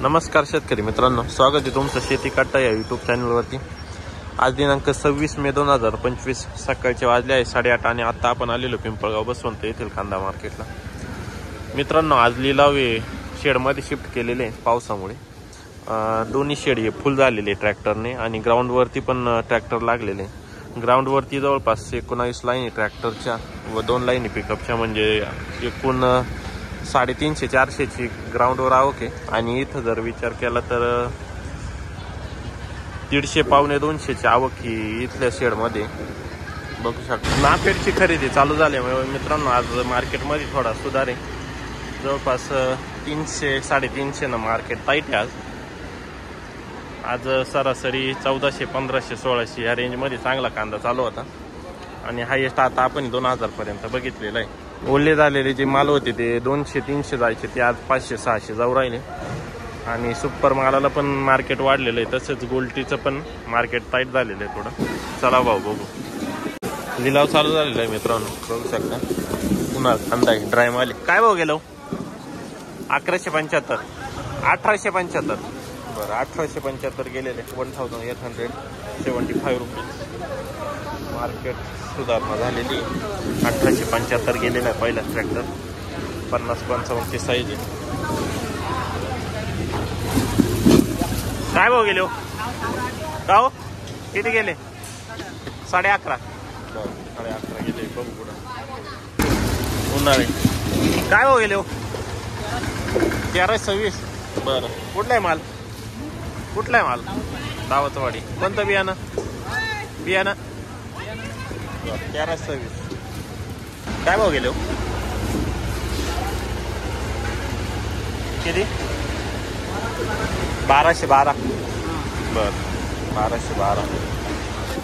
नमस्कार शेतकरी मित्रांनो, स्वागत आहे तुमचं शेती काटा या यूट्यूब चॅनलवरती। आज दिनांक 26 मे 2025 सकाळचे वाजले आहे 8:30 आणि आता आपण आलेलो पिंपळगाव बसवंत येथील कांदा मार्केटला। मित्रांनो, आज लिलावे शेडमध्ये शिफ्ट केलेले पावसामुळे। दोन्ही शेड हे फुल झालेले ट्रॅक्टरने आणि ग्राउंडवरती पण ट्रॅक्टर लागलेले। ग्राउंडवरती जवळपास 19 लाईनी ट्रॅक्टरच्या व 2 लाईनी पिकअपच्या, म्हणजे एकूण 350-400 ची ग्राउंडवर आवक आहे। आणि इथं जर विचार केला तर 150-200 ची आवक ही इथल्या शेडमध्ये बघू शकता। नाफेडची खरेदी चालू झाल्यामुळे मित्रांनो आज मार्केटमध्ये थोडा सुधार आहे। जवळपास 300-350 न मार्केट टाईट आहे। आज सरासरी 1400, 1500, 1600 या रेंजमध्ये चांगला कांदा चालू होता आणि हायेस्ट आता आपण 2000 पर्यंत बघितलेला आहे। ओले झालेले जे माल होते ते 200-300 जायचे, ते आज 500-600 जाऊ राहिले आणि सुपर मालाला पण मार्केट वाढलेलं आहे। तसेच गोल्टीचं पण मार्केट टाईट झालेलं आहे थोडं। चला भाऊ बघू, लिलाव चालू झालेला आहे मित्रांनो, बघू शकता। पुन्हा कांदा आहे ड्राय माल काय भाव गेलो? 1175, 1875, बरं 1875 गेलेले, 1875 रुपये मार्केट सुधारणा झालेली। 1875 गेलेला आहे पहिला ट्रॅक्टर। 50-55 ची साईज आहे। काय भाव गेले हो? का हो किती गेले? 11.5, बरं 11.5 गेले। बघू पुढं उन्हाळे काय भाव गेले हो? 1326, बरं कुठला आहे माल? कुठला आहे माल? दावतवाडी। कोणतं बियाणं? 1326 काय भाव गेले हो? किती? 1212, बर 1212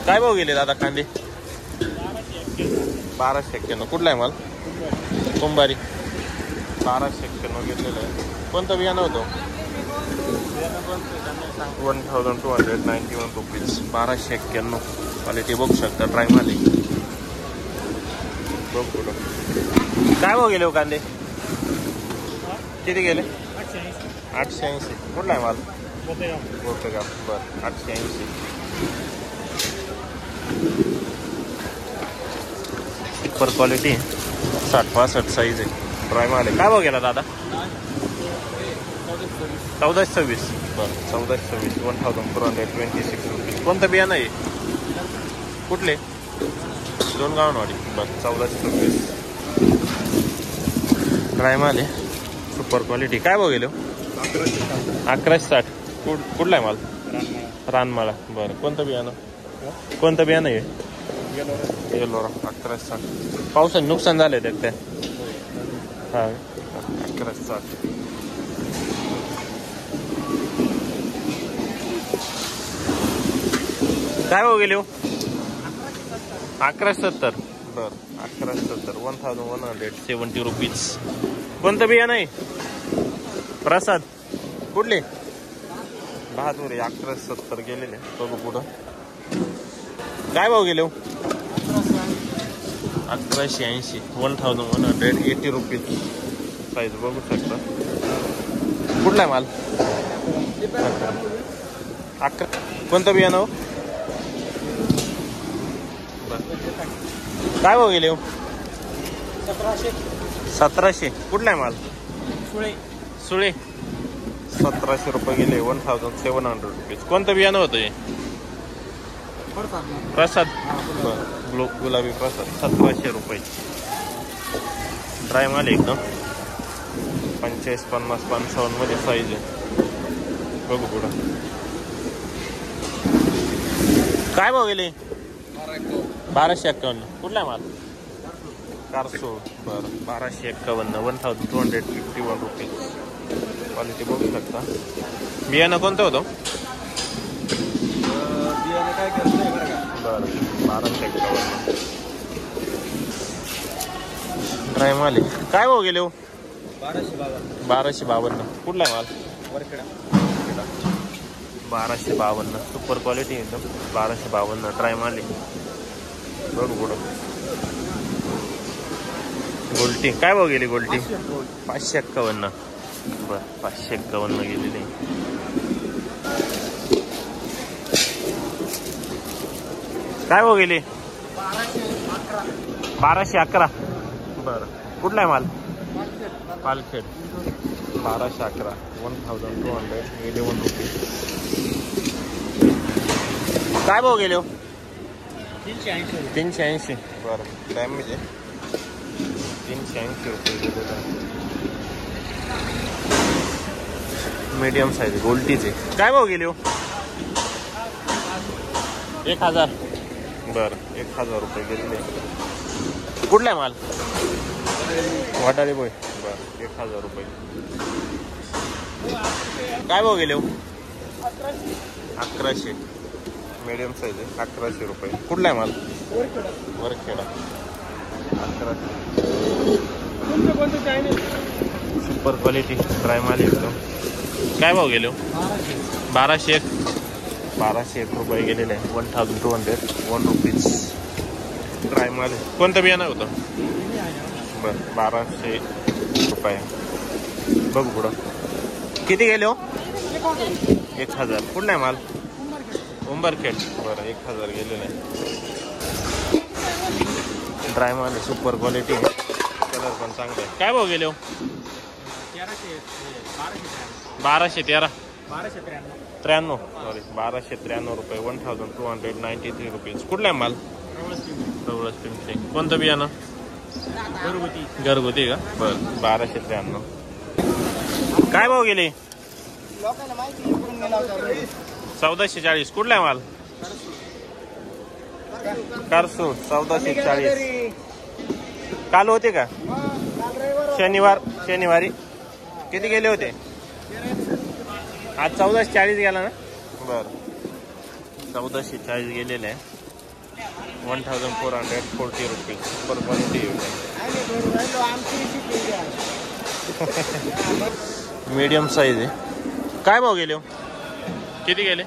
काय भाव गेले दादा कांदे? 1291 कुठला आहे माल? कुंभारी। 1291 घेतलेलं आहे। कोणतं बियाणं होतं? 1291 रुपीज, 1291 क्वालिटी बघू शकता। ट्राय माले बघ कुठं काय भाव गेले हो कांदे? किती गेले? 880 कुठला आहे माल? गोपेगाव, बरं 880 सुपर क्वालिटी, 60-62 साईज आहे। ड्राय माल आहे। काय भाव गेला दादा? 1426, बरं 1426, 1426 रुपीज। कोणतं बियाणं आहे? कुठले? दोनगावनवाडी, बरं 1426 ड्राय माल आहे, सुपर क्वालिटी। काय भाव गेले? 1160 कुठला आहे माल? रानमाळा, बरं कोणतं बियाणं? कोणतं बियाणं आहे? येलोरा। 1160 पावसाने नुकसान झालं आहे त्या? हां 1160 काय भाव गेले हो? 1170, बरं 1170, 1170 रुपीज। कोणतं बियाणं आहे? प्रसाद कुठले? बहादूर आहे। 1170 गेलेले। बघू पुढं काय भाव गेले हो? 1180, 1180 रुपीज साईज बघू शकता। कुठला आहे माल? कोणतं बियाणं हो? काय भाव गेले हो? 1700 कुठला आहे माल? सुळे 1700 रुपये गेले, 1700 रुपीज। कोणतं बियाणं होतं हे? प्रसाद, बरं गुलाबी प्रसाद 1700 रुपये ड्राय माल एकदम। 45, 50, 55 मध्ये साईज आहे। बघू पुढं काय भाव गेले? 1251 कुठला आहे माल? कारसो, बरं 1251, 1251 रुपीज क्वालिटी बघू शकता। बियाणं कोणतं होतं? बियाणं काय करतोय बरं 1251 ड्राय माल आहे। काय भाव गेले हो? 1252 कुठला आहे माल? वरखेडा 1252 सुपर क्वालिटी एकदम। 1252 ड्राय माल आहे। बघू पुढं गोल्टी काय भाव गेली? गोल्टी 551, बरं 551 गेलेले. काय भाव गेले? 1211. बरं कुठला आहे माल? पालखेड. 1211 1211 रुपीज. काय भाव गेले? 380. बरं डॅमेज आहे. 380 रुपये गेलेलं. मीडियम साईज गोल्टीचे. काय भाव गेले? 1000. बरं 1000 रुपये गेलेले. कुठला आहे माल? वाटाळे बोय. बरं 1000 रुपये. काय भाव गेले? 1100. मीडियम साईज आहे. 1100 रुपये. कुठला आहे माल? वरखेडा. 1100. सुपर क्वालिटी ड्राय माल एकदम. काय भाव गेले? 1201. 1201 रुपये गेलेले आहे. 1201 रुपीज. ड्राय माल. कोणतं बियाणं होतं? बरं 1200 रुपये. बघू पुढं किती गेले हो? 1000. कुठला आहे माल? उंबरखेड. बरं 1000 गेलेलं आहे. ड्राय माल आहे. सुपर क्वालिटी आहे. कलर पण चांगला आहे. काय भाव गेले हो? 1213. 1293. सॉरी 1293 रुपये. 1293 रुपीज. कुठला आहे माल? रवळस पिंपळे. कोणतं बियाणं? घरगुती का? बरं 1293. काय भाव गेले? 1440. कुठला आहे माल? कारसूर. 1440. काल होते का? शनिवारी किती गेले होते? आज 1440 गेला ना? बरं 1440 गेलेले आहे. 1440 rupees. Super quality. Medium size आहे. काय भाव गेले हो? किती गेले?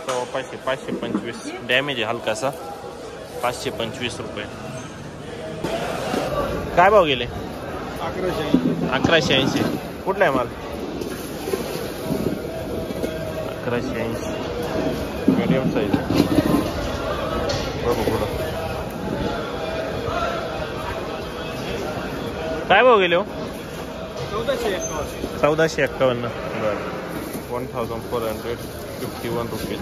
525. डॅमेज आहे हलकासा. 525 रुपये. काय भाव गेले? 1180. कुठला आहे माल? 1180. मीडियम साईज आहे. बघू पुढं काय भाव गेले हो? 1451. बरं 1451 रुपीज.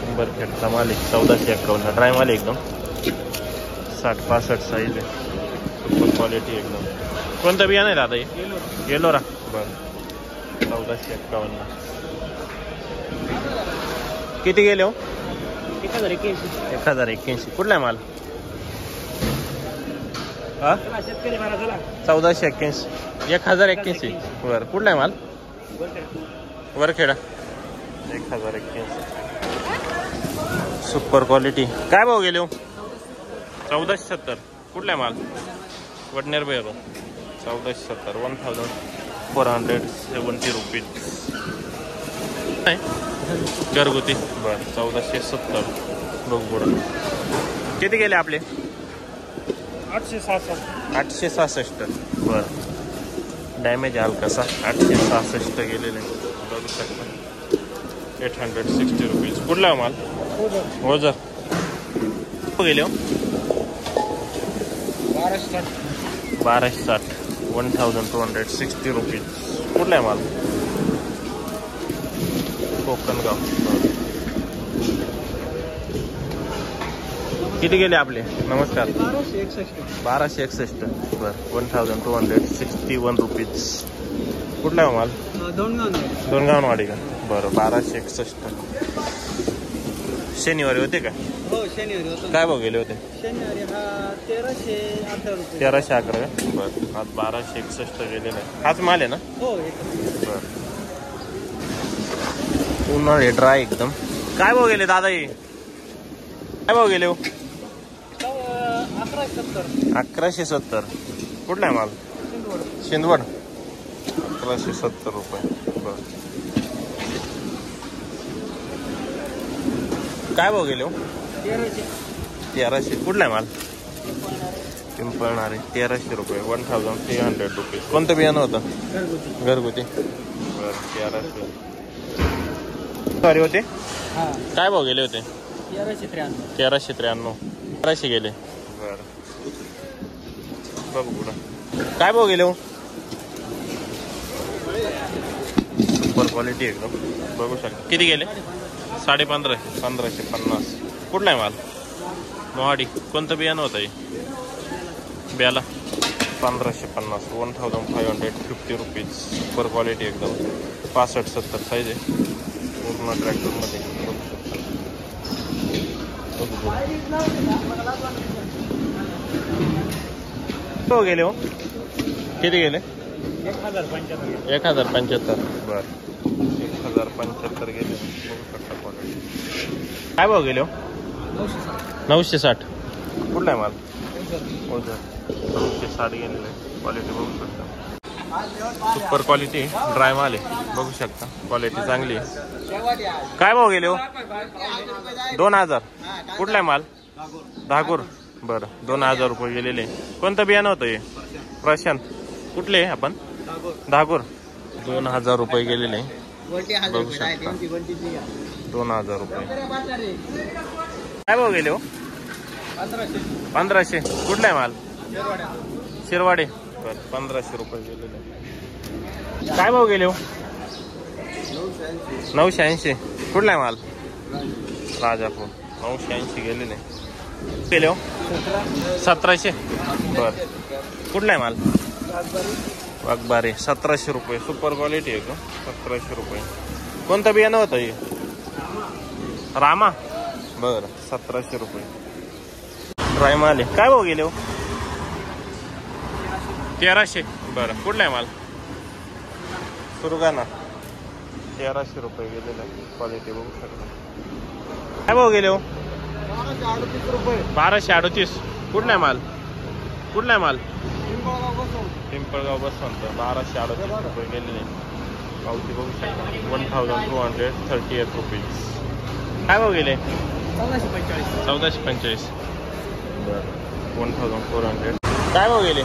उंबरखेडचा माल आहे. 1451. ड्राय माल एकदम. 60-65 साईज आहे. सुपर क्वालिटी एकदम. कोणतं बियाणं आहे दादा? येलोरा. बरं 1451. किती गेले हो? 1081. कुठला आहे माल? 1481. 1081. बरं कुठला आहे माल? वरखेडा. 1081. Super quality. काय भाव गेले हो? 1470. कुठला आहे माल? वडनेर बेरो. 1470. 1470 रुपीज. घरगुती. बरं 1470. बघ पुढं किती गेले आपले? 866. बरं डॅमेज हलकासा. 866 गेलेले. बघू शकता. 860 रुपीज. कुठला माल? ओझर. गेले हो? 1260. 1260 रुपीज. कुठला आहे माल? कोकणगाव. किती गेले आपले? नमस्कार. 1261. बरं 1261 रुपीज. कुठला आहे माल? दोनगावनवाडी का? बरं 1261. शनिवारी होते का? हो शनिवारी होतो. काय भाव गेले होते? शनिवारी हा 1311 रुपये. 1311 का? बरं आज 1261 गेलेला आहे. हाच माल आहे ना? हो. बरं उन्हाळे ड्राय एकदम. काय भाव गेले दादा? हे काय भाव गेले हो? 1170. कुठला आहे माल? शिंदवड. 1170 रुपये. बरं काय भाव गेले हो? 1300. कुठला आहे माल? पिंपळणारे 1300 रुपये 1300 रुपीज. कोणतं बियाणं होतं? घरगुती. घरगुती. बरं 1300. सॉरी होते हा काय भाव गेले होते? 1393. 1393. 1300 गेले. बरं बघू पुढं काय भाव गेले हो? सुपर क्वालिटी एकदम बघू शकता. किती गेले? 1550. 1550. कुठला आहे माल? मोहाडी. कोणतं बियाणं होतं हे? ब्याला 1550. 1550 रुपीज. सुपर क्वालिटी एकदम 65-70 साईज आहे पूर्ण ट्रॅक्टरमध्ये बघू शकता. हो गेले हो. किती गेले? 1075. 1075. बरं 1075 गेले. बघू शकता क्वालिटी. काय भाव गेले हो? 960. कुठला आहे माल? ओझर. 960 गेलेलं आहे. क्वालिटी बघू शकता. सुपर क्वालिटी ड्राय माल आहे बघू शकता. क्वालिटी चांगली आहे. काय भाव गेले हो? 2000. कुठला आहे माल? धागूर. बरं 2000 रुपये गेलेले. कोणतं बियाणं होतं हे? प्रशांत. कुठले आपण? धागूर. 2000 रुपये गेलेले बघू शकता. 2000 रुपये. काय भाव गेले हो? 1500. कुठला आहे माल? शिरवाडे. बरं 1500 रुपये गेलेले. काय भाव गेले हो? 980. कुठला आहे माल? राजापूर. 980 गेलेले. गेले हो? 1700. बरं कुठला आहे माल? वाघबारे. 1700 रुपये. सुपर क्वालिटी आहे का? 1700 रुपये. कोणतं बियाणं होतं हे? रामा. बरं 1700 रुपये. ड्राय माल आहे. काय भाव गेले हो? 1300. बरं कुठला आहे माल? सुरगाणा. 1300 रुपये गेलेला. क्वालिटी बघू शकता. काय भाव गेले हो? 1238. कुठला आहे माल? कुठला आहे माल? पिंपळगाव बसवंत. 1238 रुपये गेलेले. पावती बघू शकता. 1238 रुपीज. काय भाव गेले? 1445. बरं 1400. काय भाव गेले?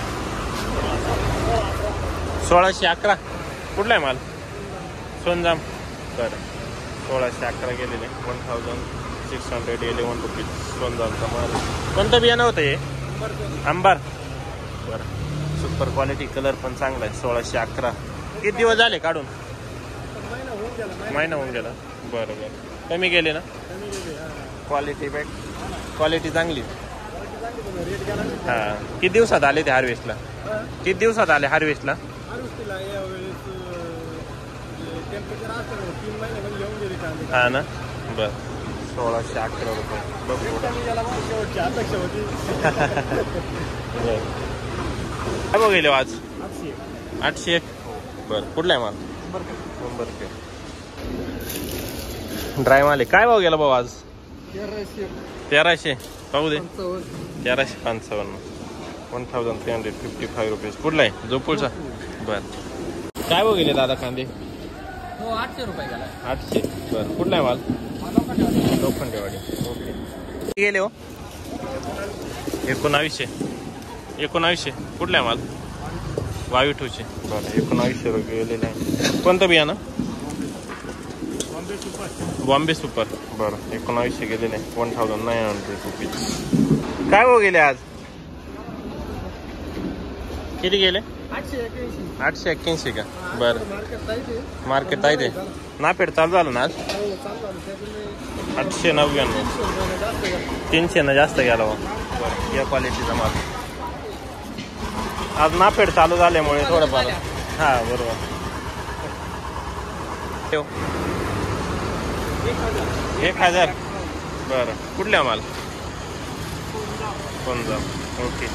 1611. कुठला आहे माल? सोनजाम. बरं 1611 गेलेले. 1611 रुपीज. सोनजामचा माल. कोणतं बियाणं होतं हे? अंबार. बरं सुपर क्वालिटी. कलर पण चांगला आहे. 1611. किती दिवस झाले काढून? महिना होऊन गेला. बरं बरं कमी गेले ना? Quality bag. क्वालिटी चांगली. हां किती दिवसात आले ते हार्वेस्टला? किती दिवसात आले हार्वेस्टला? हा ना. बरं 1611 रुपये. काय भाव गेले आज? 801. बरं कुठला आहे माल? नंबर. ड्राय माल आहे. काय भाव गेला भाऊ आज? 1300. पाहू दे. 1355. 1355 रुपीज. कुठला आहे? जोपूरचा. बरं काय भाव गेले दादा कांदे? 800 रुपये गेला. 800. बरं कुठला आहे माल? लोखंडेवाडी. ओके. गेले हो? 1900. कुठला आहे माल? वावीठूचे. बरं 1900 रुपये गेलेले आहे. कोणतं बियाणं? बॉम्बे सुपर. बरं 1900 गेलेले. 1900 रुपीज. काय भाव गेले आज? किती गेले? 881 का? बरं मार्केट आहे ते नापेड चालू झालं ना आज? 899. 300 ना जास्त गेला. बरं या क्वालिटीचा माल. आज नापेड चालू झाल्यामुळे थोडंफार. हां बरोबर. 1000. बरं कुठल्या माल? पंजाब. ओके.